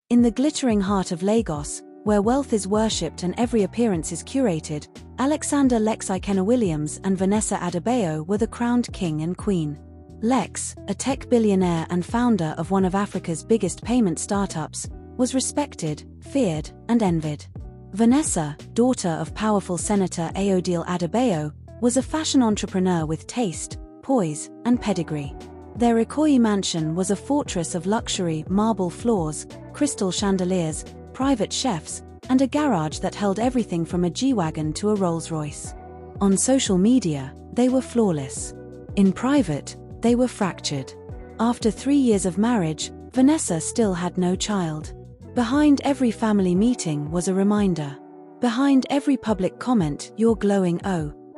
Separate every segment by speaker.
Speaker 1: In the glittering heart of Lagos, where wealth is worshipped and every appearance is curated, Alexander Lex Ikenna Williams and Vanessa Adebayo were the crowned king and queen. Lex, a tech billionaire and founder of one of Africa's biggest payment startups, was respected, feared, and envied. Vanessa, daughter of powerful Senator Ayodele Adebayo, was a fashion entrepreneur with taste, poise, and pedigree. Their Ikoyi mansion was a fortress of luxury, marble floors, crystal chandeliers, private chefs, and a garage that held everything from a G-Wagon to a Rolls-Royce. On social media, they were flawless. In private, they were fractured. After 3 years of marriage, Vanessa still had no child. Behind every family meeting was a reminder. Behind every public comment, "You're glowing,"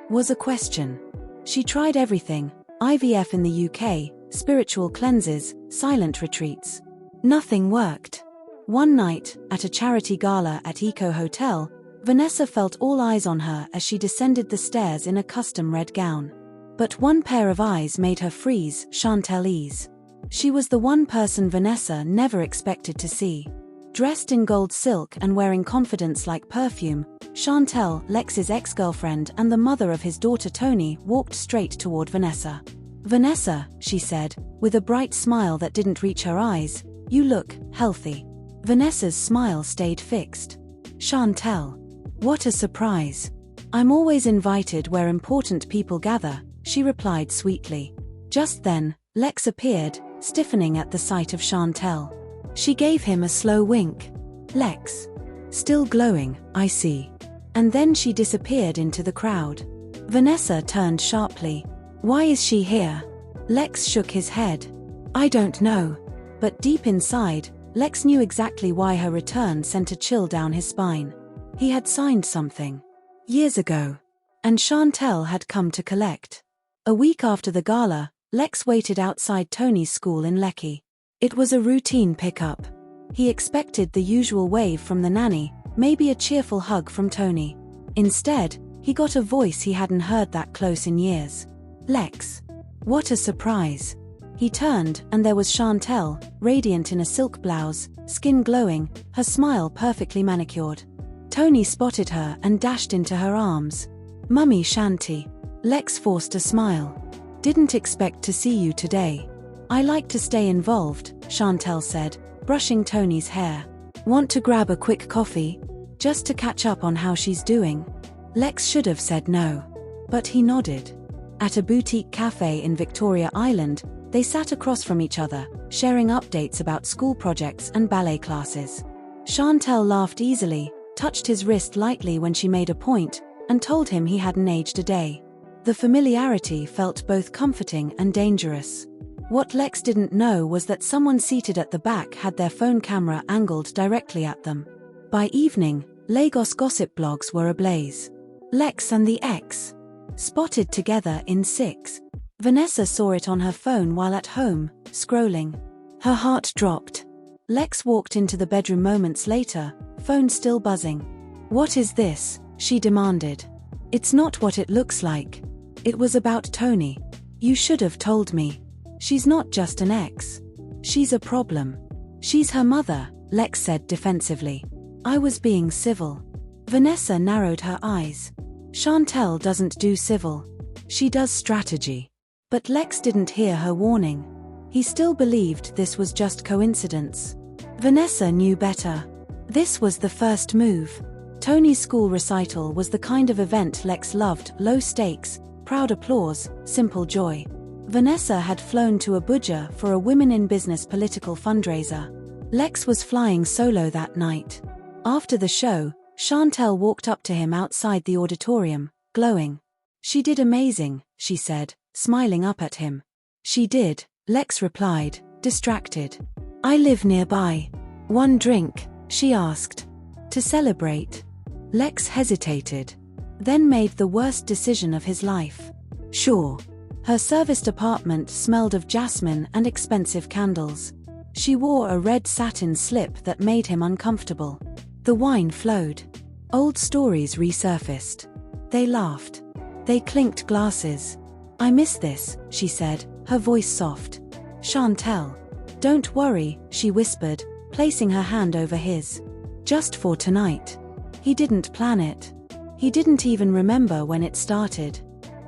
Speaker 1: was a question. She tried everything: IVF in the UK, spiritual cleanses, silent retreats. Nothing worked. One night, at a charity gala at Eco Hotel, Vanessa felt all eyes on her as she descended the stairs in a custom red gown. But one pair of eyes made her freeze: Chantel's. She was the one person Vanessa never expected to see. Dressed in gold silk and wearing confidence like perfume, Chantel, Lex's ex-girlfriend and the mother of his daughter Tony, walked straight toward Vanessa. "Vanessa," she said, with a bright smile that didn't reach her eyes, "you look healthy." Vanessa's smile stayed fixed. "Chantel. What a surprise. I'm always invited where important people gather," she replied sweetly. Just then, Lex appeared, stiffening at the sight of Chantel. She gave him a slow wink. "Lex. Still glowing, I see." And then she disappeared into the crowd. Vanessa turned sharply. "Why is she here?" Lex shook his head. "I don't know." But deep inside, Lex knew exactly why her return sent a chill down his spine. He had signed something. Years ago. And Chantel had come to collect. A week after the gala, Lex waited outside Tony's school in Lekki. It was a routine pickup. He expected the usual wave from the nanny, maybe a cheerful hug from Tony. Instead, he got a voice he hadn't heard that close in years. "Lex." What a surprise. He turned, and there was Chantel, radiant in a silk blouse, skin glowing, her smile perfectly manicured. Tony spotted her and dashed into her arms. "Mummy Shanti." Lex forced a smile. "Didn't expect to see you today." "I like to stay involved," Chantel said, brushing Tony's hair. "Want to grab a quick coffee? Just to catch up on how she's doing?" Lex should have said no. But he nodded. At a boutique cafe in Victoria Island, they sat across from each other, sharing updates about school projects and ballet classes. Chantel laughed easily, touched his wrist lightly when she made a point, and told him he hadn't aged a day. The familiarity felt both comforting and dangerous. What Lex didn't know was that someone seated at the back had their phone camera angled directly at them. By evening, Lagos gossip blogs were ablaze. Lex and the ex. Spotted together in 6. Vanessa saw it on her phone while at home, scrolling. Her heart dropped. Lex walked into the bedroom moments later, phone still buzzing. "What is this?" she demanded. "It's not what it looks like. It was about Tony. You should have told me. She's not just an ex. She's a problem." "She's her mother," Lex said defensively. "I was being civil." Vanessa narrowed her eyes. "Chantel doesn't do civil. She does strategy." But Lex didn't hear her warning. He still believed this was just coincidence. Vanessa knew better. This was the first move. Tony's school recital was the kind of event Lex loved: low stakes, proud applause, simple joy. Vanessa had flown to Abuja for a Women in Business political fundraiser. Lex was flying solo that night. After the show, Chantel walked up to him outside the auditorium, glowing. "She did amazing," she said, smiling up at him. "She did," Lex replied, distracted. "I live nearby. One drink?" she asked. "To celebrate." Lex hesitated. Then made the worst decision of his life. "Sure." Her serviced apartment smelled of jasmine and expensive candles. She wore a red satin slip that made him uncomfortable. The wine flowed. Old stories resurfaced. They laughed. They clinked glasses. "I miss this," she said, her voice soft. "Chantel." "Don't worry," she whispered, placing her hand over his. Just for tonight. He didn't plan it. He didn't even remember when it started.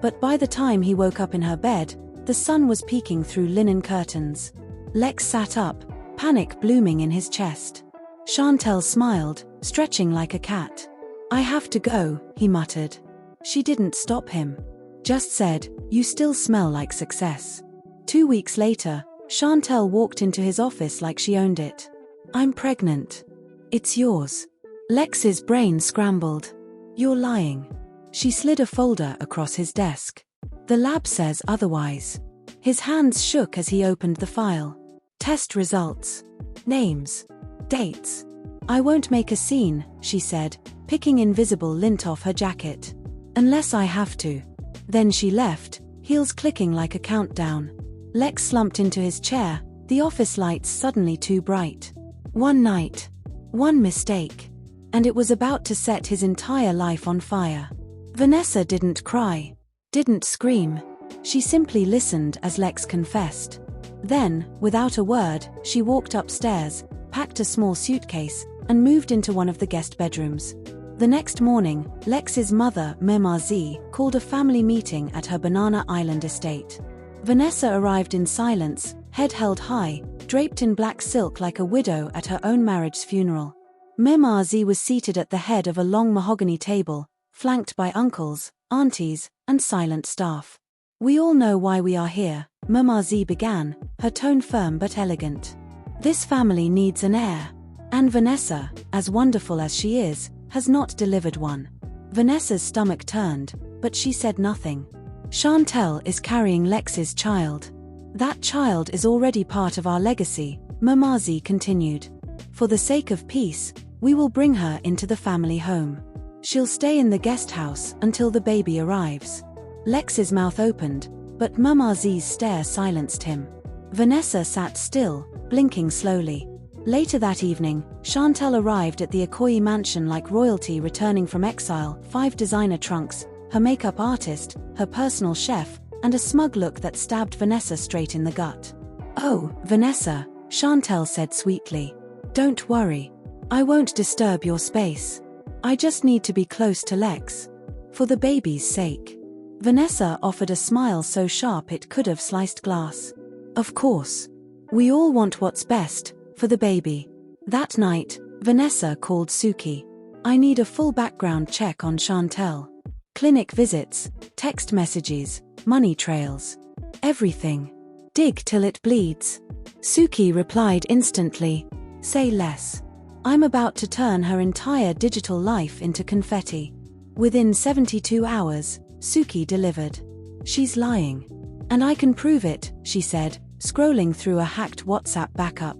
Speaker 1: But by the time he woke up in her bed, the sun was peeking through linen curtains. Lex sat up, panic blooming in his chest. Chantel smiled, stretching like a cat. "I have to go," he muttered. She didn't stop him. Just said, "You still smell like success." 2 weeks later, Chantel walked into his office like she owned it. "I'm pregnant." "It's yours." Lex's brain scrambled. "You're lying." She slid a folder across his desk. "The lab says otherwise." His hands shook as he opened the file. "Test results. Names. Dates." "I won't make a scene," she said, picking invisible lint off her jacket. "Unless I have to." Then she left, heels clicking like a countdown. Lex slumped into his chair, the office lights suddenly too bright. One night. One mistake. And it was about to set his entire life on fire. Vanessa didn't cry. Didn't scream. She simply listened as Lex confessed. Then, without a word, she walked upstairs, packed a small suitcase, and moved into one of the guest bedrooms. The next morning, Lex's mother, Memazi, called a family meeting at her Banana Island estate. Vanessa arrived in silence, head held high, draped in black silk like a widow at her own marriage's funeral. Memazi was seated at the head of a long mahogany table, flanked by uncles, aunties, and silent staff. "We all know why we are here," Memazi began, her tone firm but elegant. "This family needs an heir. And Vanessa, as wonderful as she is, has not delivered one." Vanessa's stomach turned, but she said nothing. "Chantel is carrying Lex's child. That child is already part of our legacy," Memazi continued. "For the sake of peace, we will bring her into the family home. She'll stay in the guest house until the baby arrives." Lex's mouth opened, but Memazi's stare silenced him. Vanessa sat still, blinking slowly. Later that evening, Chantel arrived at the Ikoyi mansion like royalty returning from exile, 5 designer trunks, her makeup artist, her personal chef, and a smug look that stabbed Vanessa straight in the gut. "Oh, Vanessa," Chantel said sweetly. "Don't worry. I won't disturb your space. I just need to be close to Lex. For the baby's sake." Vanessa offered a smile so sharp it could have sliced glass. "Of course. We all want what's best for the baby." That night, Vanessa called Suki. "I need a full background check on Chantel. Clinic visits, text messages, money trails. Everything. Dig till it bleeds." Suki replied instantly. "Say less. I'm about to turn her entire digital life into confetti." Within 72 hours, Suki delivered. "She's lying. And I can prove it," she said, scrolling through a hacked WhatsApp backup.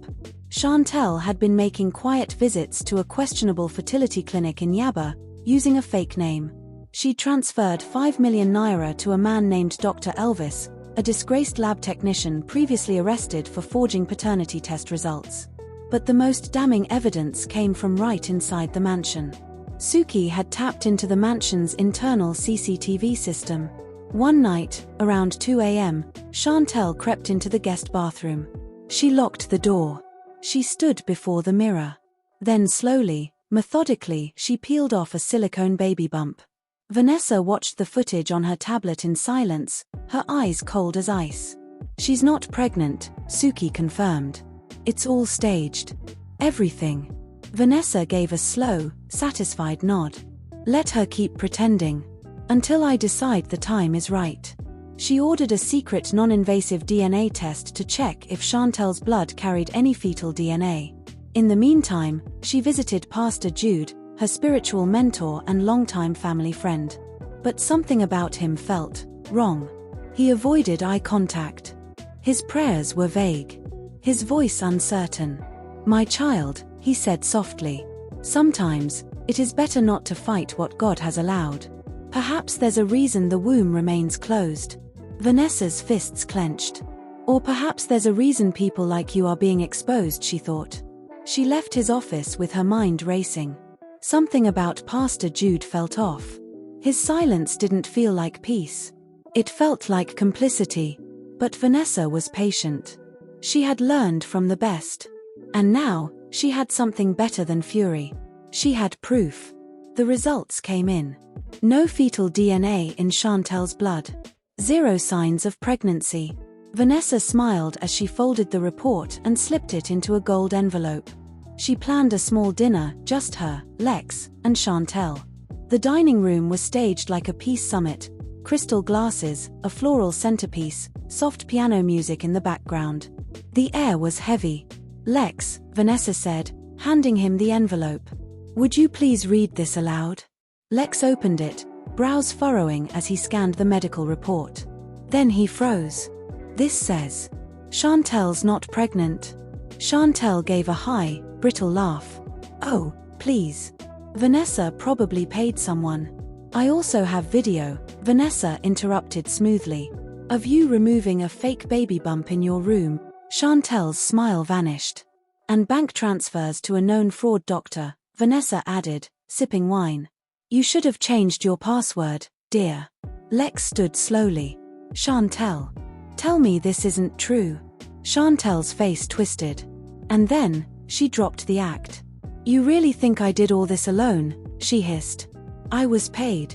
Speaker 1: Chantel had been making quiet visits to a questionable fertility clinic in Yaba, using a fake name. She transferred 5 million naira to a man named Dr. Elvis, a disgraced lab technician previously arrested for forging paternity test results. But the most damning evidence came from right inside the mansion. Suki had tapped into the mansion's internal CCTV system. One night, around 2 a.m., Chantel crept into the guest bathroom. She locked the door. She stood before the mirror. Then slowly, methodically, she peeled off a silicone baby bump. Vanessa watched the footage on her tablet in silence, her eyes cold as ice. "She's not pregnant," Suki confirmed. "It's all staged. Everything." Vanessa gave a slow, satisfied nod. "Let her keep pretending. Until I decide the time is right." She ordered a secret non-invasive DNA test to check if Chantel's blood carried any fetal DNA. In the meantime, she visited Pastor Jude, her spiritual mentor and longtime family friend. But something about him felt wrong. He avoided eye contact. His prayers were vague. His voice uncertain. "My child," he said softly. "Sometimes, it is better not to fight what God has allowed. Perhaps there's a reason the womb remains closed." Vanessa's fists clenched. "Or perhaps there's a reason people like you are being exposed," she thought. She left his office with her mind racing. Something about Pastor Jude felt off. His silence didn't feel like peace. It felt like complicity. But Vanessa was patient. She had learned from the best. And now, She had something better than fury. She had proof. The results came in. No fetal DNA in Chantel's blood. 0 signs of pregnancy. Vanessa smiled as she folded the report and slipped it into a gold envelope. She planned a small dinner, just her, Lex, and Chantel. The dining room was staged like a peace summit. Crystal glasses, a floral centerpiece, soft piano music in the background. The air was heavy. "Lex," Vanessa said, handing him the envelope. "Would you please read this aloud?" Lex opened it, brows furrowing as he scanned the medical report. Then he froze. "This says, Chantel's not pregnant." Chantel gave a high, brittle laugh. "Oh, please. Vanessa probably paid someone." "I also have video," Vanessa interrupted smoothly. "Of you removing a fake baby bump in your room." Chantel's smile vanished. "And bank transfers to a known fraud doctor," Vanessa added, sipping wine. "You should have changed your password, dear." Lex stood slowly. "Chantel. Tell me this isn't true." Chantel's face twisted. And then, she dropped the act. "You really think I did all this alone?" she hissed. "I was paid.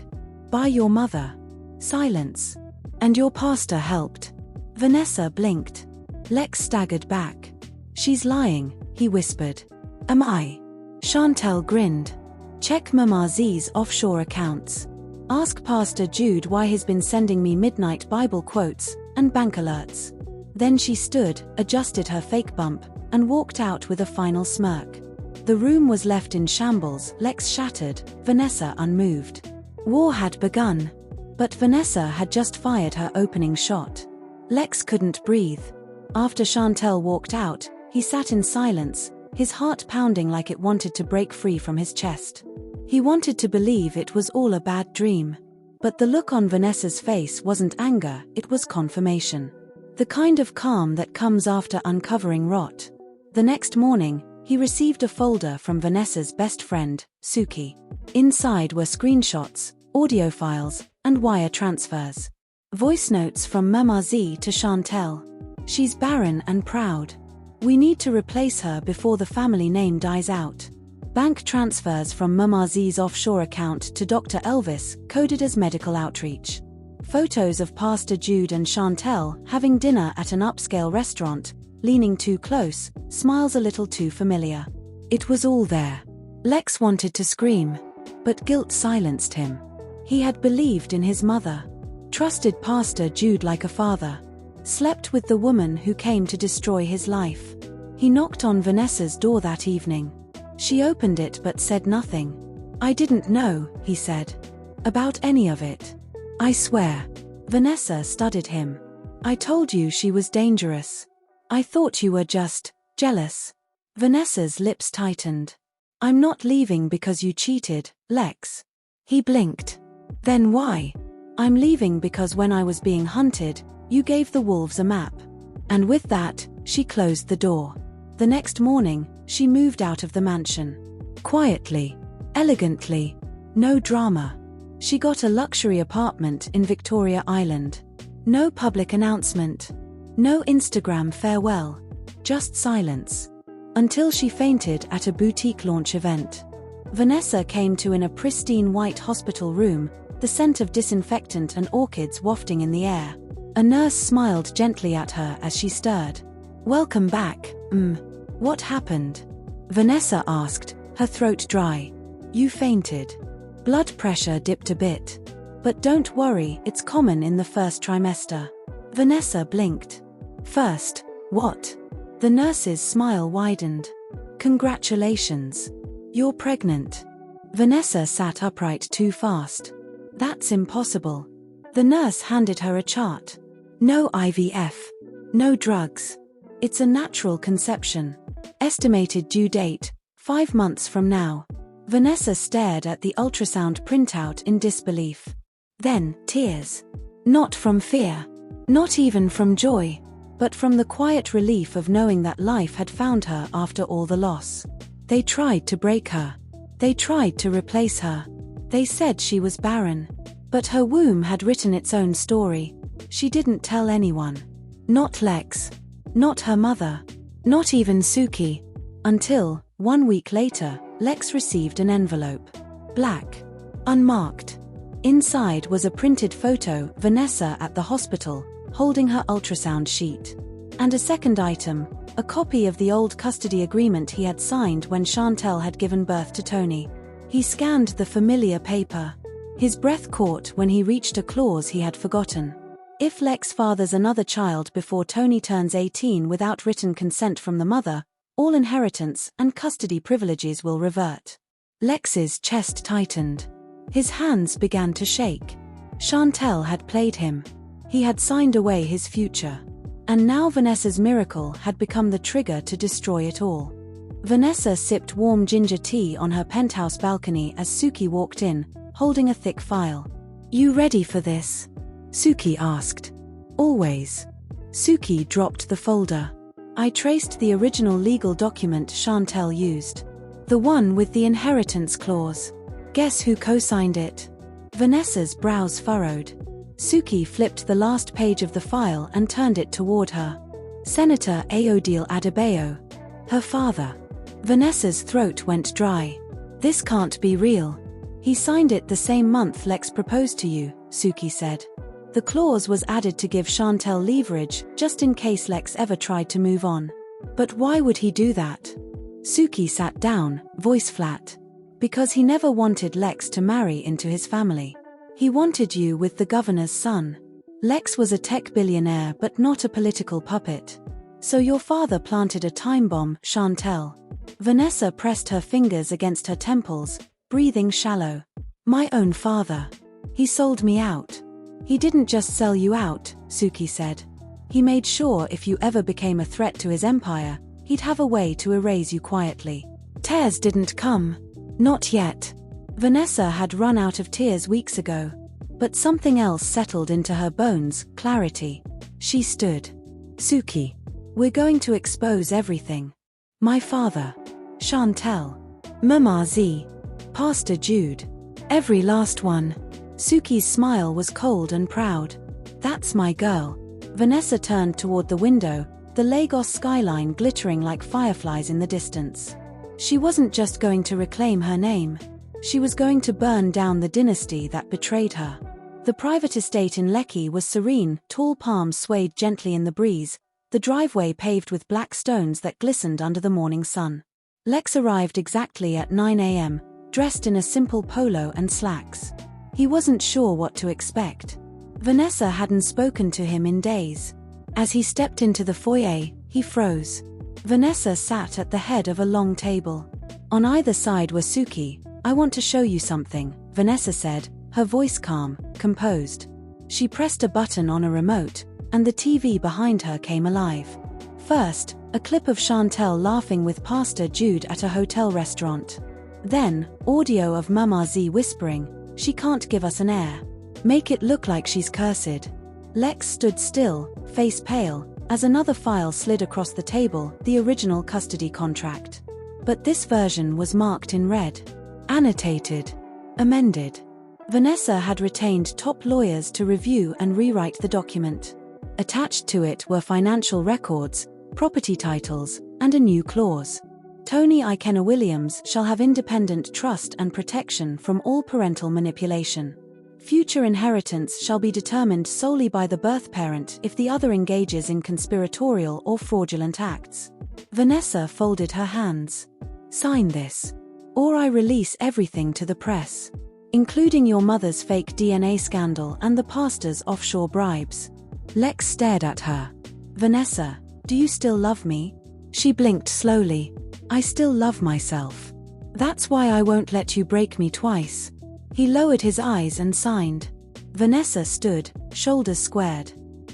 Speaker 1: By your mother." Silence. "And your pastor helped." Vanessa blinked. Lex staggered back. "She's lying," he whispered. "Am I?" Chantel grinned. "Check Mama Z's offshore accounts. Ask Pastor Jude why he's been sending me midnight Bible quotes and bank alerts." Then she stood, adjusted her fake bump, and walked out with a final smirk. The room was left in shambles, Lex shattered, Vanessa unmoved. War had begun. But Vanessa had just fired her opening shot. Lex couldn't breathe. After Chantel walked out, he sat in silence, his heart pounding like it wanted to break free from his chest. He wanted to believe it was all a bad dream. But the look on Vanessa's face wasn't anger, it was confirmation. The kind of calm that comes after uncovering rot. The next morning, he received a folder from Vanessa's best friend, Suki. Inside were screenshots, audio files, and wire transfers. Voice notes from Mama Z to Chantel. "She's barren and proud. We need to replace her before the family name dies out." Bank transfers from Mama Z's offshore account to Dr. Elvis, coded as medical outreach. Photos of Pastor Jude and Chantel having dinner at an upscale restaurant, leaning too close, smiles a little too familiar. It was all there. Lex wanted to scream, but guilt silenced him. He had believed in his mother, trusted Pastor Jude like a father, slept with the woman who came to destroy his life. He knocked on Vanessa's door that evening. She opened it but said nothing. "I didn't know," he said, "about any of it. I swear." Vanessa studied him. "I told you she was dangerous. I thought you were just jealous." Vanessa's lips tightened. "I'm not leaving because you cheated, Lex." He blinked. "Then why?" "I'm leaving because when I was being hunted, you gave the wolves a map." And with that, she closed the door. The next morning, she moved out of the mansion. Quietly, elegantly, no drama. She got a luxury apartment in Victoria Island. No public announcement. No Instagram farewell. Just silence. Until she fainted at a boutique launch event. Vanessa came to in a pristine white hospital room, the scent of disinfectant and orchids wafting in the air. A nurse smiled gently at her as she stirred. "Welcome back, What happened?" Vanessa asked, her throat dry. "You fainted. Blood pressure dipped a bit. But don't worry, it's common in the first trimester." Vanessa blinked. "First, what?" The nurse's smile widened. "Congratulations. You're pregnant." Vanessa sat upright too fast. "That's impossible." The nurse handed her a chart. "No IVF. No drugs. It's a natural conception. Estimated due date, 5 months from now." Vanessa stared at the ultrasound printout in disbelief. Then, tears. Not from fear. Not even from joy. But from the quiet relief of knowing that life had found her after all the loss. They tried to break her. They tried to replace her. They said she was barren. But her womb had written its own story. She didn't tell anyone. Not Lex. Not her mother. Not even Suki. Until, 1 week later, Lex received an envelope. Black. Unmarked. Inside was a printed photo, Vanessa at the hospital, holding her ultrasound sheet. And a second item, a copy of the old custody agreement he had signed when Chantel had given birth to Tony. He scanned the familiar paper. His breath caught when he reached a clause he had forgotten. If Lex fathers another child before Tony turns 18 without written consent from the mother, all inheritance and custody privileges will revert. Lex's chest tightened. His hands began to shake. Chantel had played him. He had signed away his future. And now Vanessa's miracle had become the trigger to destroy it all. Vanessa sipped warm ginger tea on her penthouse balcony as Suki walked in, holding a thick file. "You ready for this?" Suki asked. "Always." Suki dropped the folder. "I traced the original legal document Chantel used. The one with the inheritance clause. Guess who co-signed it?" Vanessa's brows furrowed. Suki flipped the last page of the file and turned it toward her. "Senator Ayodele Adebayo. Her father." Vanessa's throat went dry. "This can't be real." "He signed it the same month Lex proposed to you," Suki said. "The clause was added to give Chantel leverage, just in case Lex ever tried to move on." "But why would he do that?" Suki sat down, voice flat. "Because he never wanted Lex to marry into his family. He wanted you with the governor's son. Lex was a tech billionaire but not a political puppet. So your father planted a time bomb, Chantel." Vanessa pressed her fingers against her temples, breathing shallow. "My own father. He sold me out." "He didn't just sell you out," Suki said. "He made sure if you ever became a threat to his empire, he'd have a way to erase you quietly." Tears didn't come. Not yet. Vanessa had run out of tears weeks ago. But something else settled into her bones, clarity. She stood. "Suki. We're going to expose everything. My father. Chantel. Mama Z. Pastor Jude. Every last one." Suki's smile was cold and proud. "That's my girl." Vanessa turned toward the window, the Lagos skyline glittering like fireflies in the distance. She wasn't just going to reclaim her name. She was going to burn down the dynasty that betrayed her. The private estate in Lekki was serene, tall palms swayed gently in the breeze, the driveway paved with black stones that glistened under the morning sun. Lex arrived exactly at 9 a.m., dressed in a simple polo and slacks. He wasn't sure what to expect. Vanessa hadn't spoken to him in days. As he stepped into the foyer, he froze. Vanessa sat at the head of a long table. On either side were Suki. "I want to show you something," Vanessa said, her voice calm, composed. She pressed a button on a remote, and the TV behind her came alive. First, a clip of Chantel laughing with Pastor Jude at a hotel restaurant. Then, audio of Mama Z whispering, "She can't give us an heir. Make it look like she's cursed." Lex stood still, face pale, as another file slid across the table, the original custody contract. But this version was marked in red. Annotated. Amended. Vanessa had retained top lawyers to review and rewrite the document. Attached to it were financial records, property titles, and a new clause. Tony Ikenna Williams shall have independent trust and protection from all parental manipulation. Future inheritance shall be determined solely by the birth parent if the other engages in conspiratorial or fraudulent acts. Vanessa folded her hands. "Sign this. Or I release everything to the press. Including your mother's fake DNA scandal and the pastor's offshore bribes." Lex stared at her. "Vanessa, do you still love me?" She blinked slowly. "I still love myself. That's why I won't let you break me twice." He lowered his eyes and signed. Vanessa stood, shoulders squared.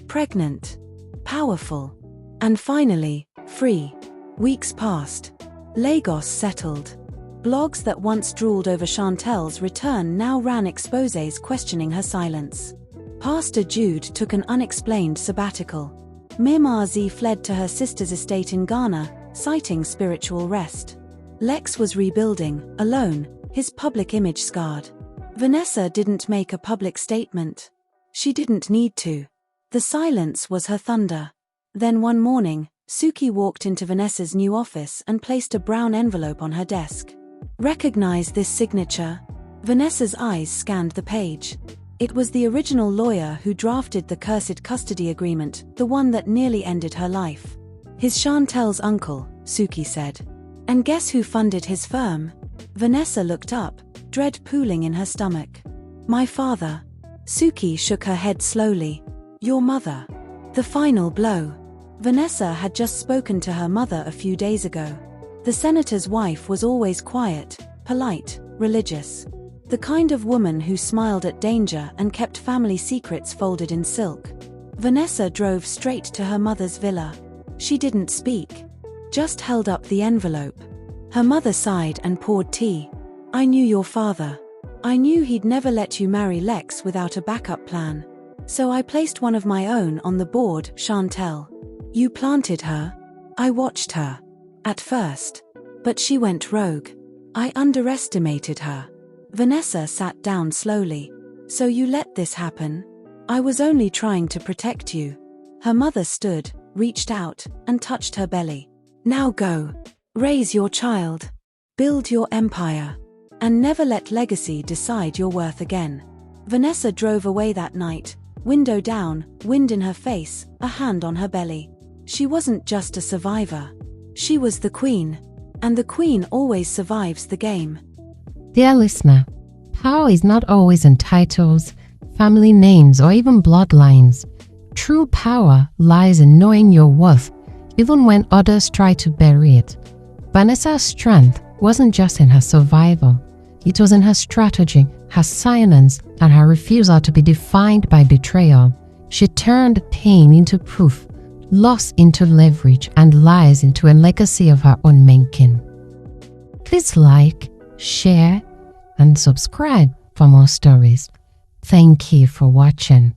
Speaker 1: Pregnant. Powerful. And finally, free. Weeks passed. Lagos settled. Blogs that once drooled over Chantel's return now ran exposés questioning her silence. Pastor Jude took an unexplained sabbatical. Mama Z fled to her sister's estate in Ghana, citing spiritual rest. Lex was rebuilding, alone, his public image scarred. Vanessa didn't make a public statement. She didn't need to. The silence was her thunder. Then one morning, Suki walked into Vanessa's new office and placed a brown envelope on her desk. "Recognize this signature?" Vanessa's eyes scanned the page. It was the original lawyer who drafted the cursed custody agreement, the one that nearly ended her life. "His Chantel's uncle," Suki said. "And guess who funded his firm?" Vanessa looked up, dread pooling in her stomach. "My father." Suki shook her head slowly. "Your mother." The final blow. Vanessa had just spoken to her mother a few days ago. The senator's wife was always quiet, polite, religious. The kind of woman who smiled at danger and kept family secrets folded in silk. Vanessa drove straight to her mother's villa. She didn't speak, just held up the envelope. Her mother sighed and poured tea. "I knew your father. I knew he'd never let you marry Lex without a backup plan. So I placed one of my own on the board, Chantel. You planted her. I watched her. At first. But she went rogue. I underestimated her." Vanessa sat down slowly. "So you let this happen?" "I was only trying to protect you." Her mother stood, reached out, and touched her belly. "Now go. Raise your child. Build your empire. And never let legacy decide your worth again." Vanessa drove away that night, window down, wind in her face, a hand on her belly. She wasn't just a survivor. She was the queen. And the queen always survives the game.
Speaker 2: Dear listener, power is not always in titles, family names, or even bloodlines. True power lies in knowing your worth, even when others try to bury it. Vanessa's strength wasn't just in her survival. It was in her strategy, her silence, and her refusal to be defined by betrayal. She turned pain into proof, loss into leverage, and lies into a legacy of her own making. Please like, share, and subscribe for more stories. Thank you for watching.